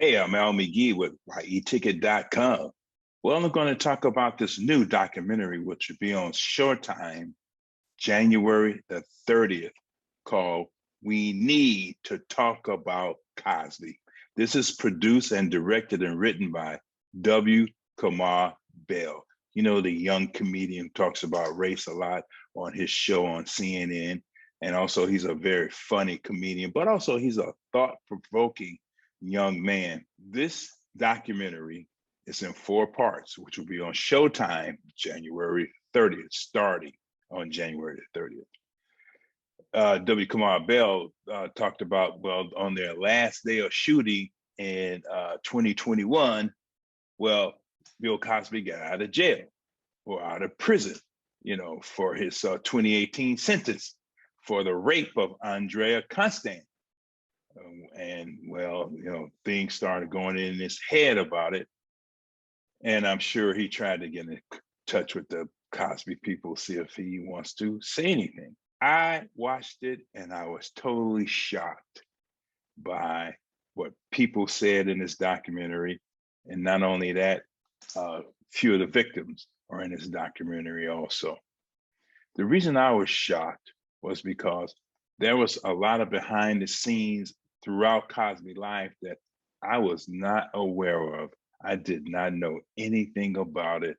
Hey, I'm Al McGee with YETicket.com. Well, I'm going to talk about this new documentary, which will be on Showtime January the 30th, called We Need to Talk About Cosby. This is produced and directed and written by W. Kamau Bell. You know, the young comedian who talks about race a lot on his show on CNN. And also, he's a very funny comedian, but also he's a thought-provoking young man. This documentary is in 4 parts, which will be on Showtime January 30th, starting on January the 30th. W. Kamau Bell talked about, well, on their last day of shooting in 2021, well, Bill Cosby got out of jail or out of prison, for his 2018 sentence for the rape of Andrea Constand. And well, things started going in his head about it. And I'm sure he tried to get in touch with the Cosby people, see if he wants to say anything. I watched it and I was totally shocked by what people said in this documentary. And not only that, few of the victims are in this documentary also. The reason I was shocked was because there was a lot of behind the scenes throughout Cosby's life that I was not aware of. I did not know anything about it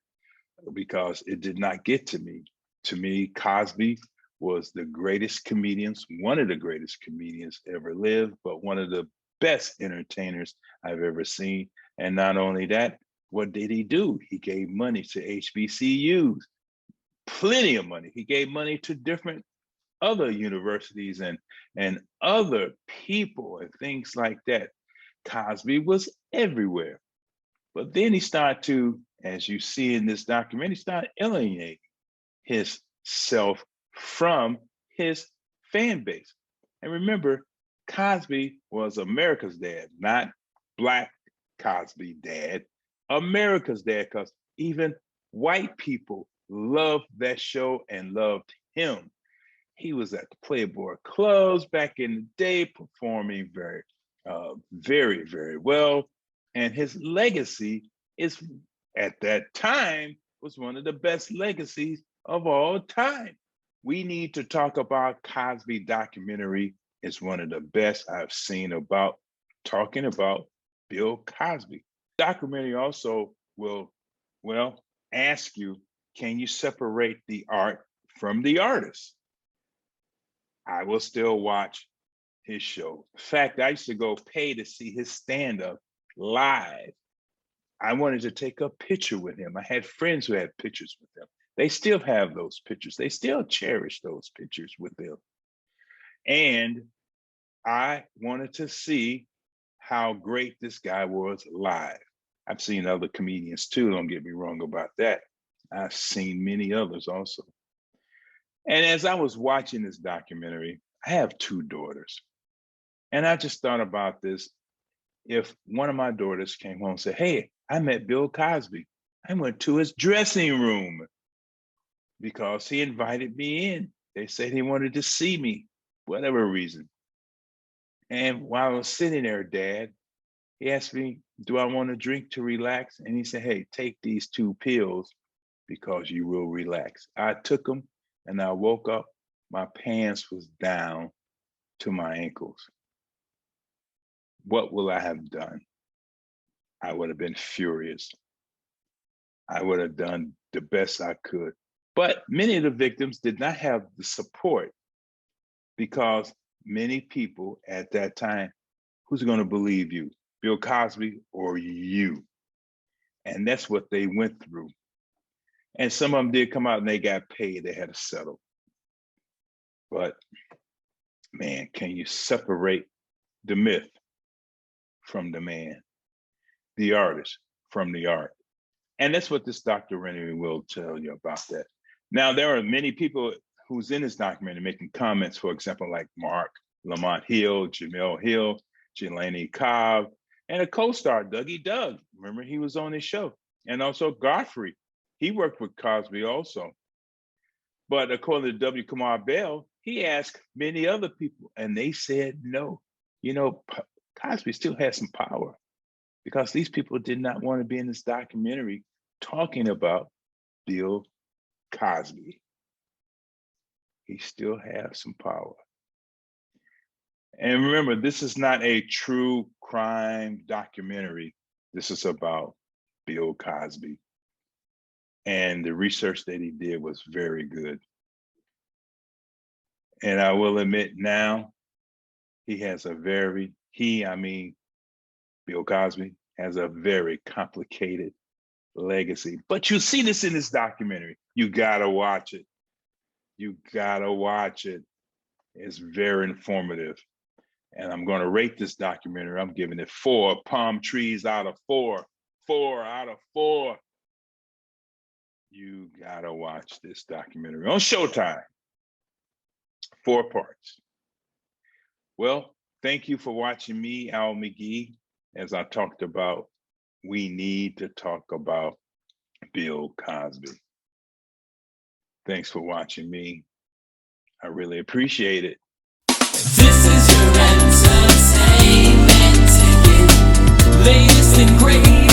because it did not get to me. To me, Cosby was the greatest comedians, one of the greatest comedians ever lived, but one of the best entertainers I've ever seen. And not only that, what did he do? He gave money to HBCUs, plenty of money. He gave money to different other universities and other people and things like that. Cosby was everywhere. But then he started to, as you see in this documentary, start alienating himself from his fan base. And remember, Cosby was America's dad, not Black Cosby dad, America's dad, because even white people loved that show and loved him. He was at the Playboy clubs back in the day, performing very, very well. And his legacy is, at that time, was one of the best legacies of all time. We Need to Talk About Cosby documentary is one of the best I've seen about talking about Bill Cosby. Documentary also will, well, ask you, can you separate the art from the artist? I will still watch his show. In fact, I used to go pay to see his stand-up live. I wanted to take a picture with him. I had friends who had pictures with him. They still have those pictures. They still cherish those pictures with them. And I wanted to see how great this guy was live. I've seen other comedians too, don't get me wrong about that. I've seen many others also. And as I was watching this documentary, I have 2 daughters. And I just thought about this. If one of my daughters came home and said, hey, I met Bill Cosby. I went to his dressing room because he invited me in. They said he wanted to see me, whatever reason. And while I was sitting there, Dad, he asked me, do I want a drink to relax? And he said, hey, take these 2 pills because you will relax. I took them and I woke up, my pants was down to my ankles. What will I have done? I would have been furious. I would have done the best I could. But many of the victims did not have the support because many people at that time, who's going to believe you, Bill Cosby or you? And that's what they went through. And some of them did come out and they got paid. They had to settle. But man, can you separate the myth from the man, the artist from the art? And that's what this documentary will tell you about that. Now, there are many people who's in this documentary making comments, for example, like Mark Lamont Hill, Jamel Hill, Jelani Cobb, and a co-star, Dougie Doug. Remember, he was on his show. And also Godfrey. He worked with Cosby also. But according to W. Kamau Bell, he asked many other people, and they said no. Cosby still has some power. because these people did not want to be in this documentary talking about Bill Cosby. He still has some power. And remember, this is not a true crime documentary. This is about Bill Cosby. And the research that he did was very good. And I will admit now, Bill Cosby has a very complicated legacy. But you see this in this documentary. You gotta watch it. You gotta watch it. It's very informative. And I'm gonna rate this documentary. I'm giving it 4 palm trees out of 4. 4 out of 4. You gotta watch this documentary on Showtime. 4 parts. Well, thank you for watching me, Al McGee, as I talked about, we need to talk about Bill Cosby. Thanks for watching me. I really appreciate it. This is your entertainment ticket, latest and greatest.